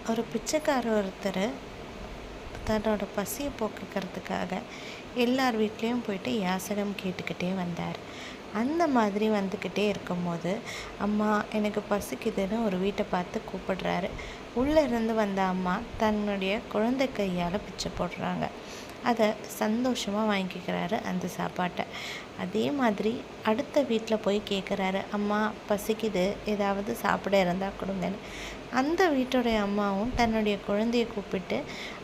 ஒரு பிச்சைக்காரர் ஒருத்தர் தன்னோட பசியை போக்குக்கிறதுக்காக எல்லார் வீட்லேயும் போயிட்டு யாசகம் கேட்டுக்கிட்டே வந்தார். அந்த மாதிரி வந்துக்கிட்டே இருக்கும்போது அம்மா எனக்கு பசிக்குதுன்னு ஒரு வீட்டை பார்த்து கூப்பிடுறாரு. உள்ளே இருந்து வந்த அம்மா தன்னுடைய குழந்தை கையால் பிச்சை போடுறாங்க. அதை சந்தோஷமாக வாங்கிக்கிறாரு அந்த சாப்பாட்டை. அதே மாதிரி அடுத்த வீட்டில் போய் கேட்குறாரு, அம்மா பசிக்குது, ஏதாவது சாப்பிட இருந்தால் கொடுங்கன்னு. அந்த வீட்டுடைய அம்மாவும் தன்னுடைய குழந்தையை கூப்பிட்டு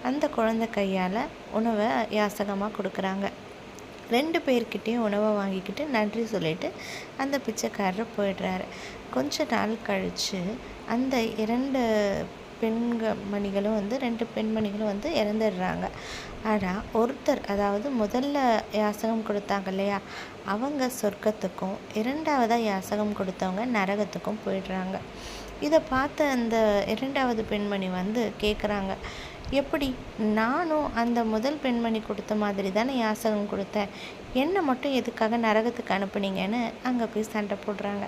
அந்த குழந்தை கையால் உணவை யாசகமாக கொடுக்குறாங்க. 2 பேர்கிட்டையும் உணவை வாங்கிக்கிட்டு நன்றி சொல்லிட்டு அந்த பிச்சைக்காரர் போயிடுறாரு. கொஞ்ச நாள் கழித்து அந்த 2 பெண்மணிகளும் இறந்துடுறாங்க. ஆனால் ஒருத்தர், அதாவது முதல்ல யாசகம் கொடுத்தாங்க இல்லையா, அவங்க சொர்க்கத்துக்கும் 2வதாக யாசகம் கொடுத்தவங்க நரகத்துக்கும் போயிடுறாங்க. இதை பார்த்த அந்த 2வது பெண்மணி கேட்குறாங்க, எப்படி நானும் அந்த முதல் பெண்மணி கொடுத்த மாதிரி தானே யாசகம் கொடுத்தேன், என்னை மட்டும் எதுக்காக நரகத்துக்கு அனுப்புனீங்கன்னு அங்கே போய் சண்டை போடுறாங்க.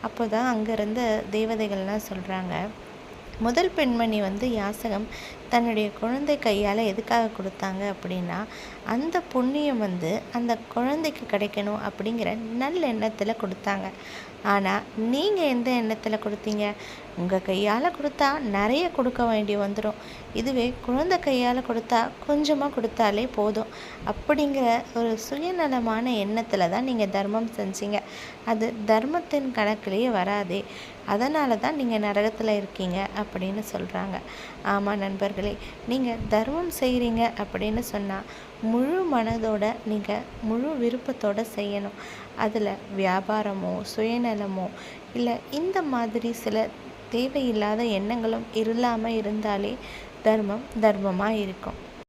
அப்போ தான் அங்கே இருந்த தேவதைகள்லாம் சொல்கிறாங்க, முதல் பெண்மணி யாசகம் தன்னுடைய குழந்தை கையால் எதுக்காக கொடுத்தாங்க அப்படின்னா, அந்த புண்ணியம் அந்த குழந்தைக்கு கிடைக்கணும் அப்படிங்கிற நல்ல எண்ணத்தில் கொடுத்தாங்க. ஆனால் நீங்கள் எந்த எண்ணத்தில் கொடுத்தீங்க? உங்கள் கையால் கொடுத்தா நிறைய கொடுக்க வேண்டி வந்துடும், இதுவே குழந்தை கையால் கொடுத்தா கொஞ்சமாக கொடுத்தாலே போதும் அப்படிங்கிற ஒரு சுயநலமான எண்ணத்தில் தான் நீங்கள் தர்மம் செஞ்சீங்க. அது தர்மத்தின் கணக்கிலேயே வராதே, அதனால தான் நீங்கள் நரகத்தில் இருக்கீங்க அப்படின்னு சொல்கிறாங்க. ஆமாம் நண்பர்களே, நீங்கள் தர்மம் செய்கிறீங்க அப்படின்னு சொன்னால் முழு மனதோட நீங்கள் முழு விருப்பத்தோடு செய்யணும். அதில் வியாபாரமோ சுயநலமோ இல்லை இந்த மாதிரி சில தேவையில்லாத எண்ணங்களும் இல்லாமல் இருந்தாலே தர்மமாக இருக்கும்.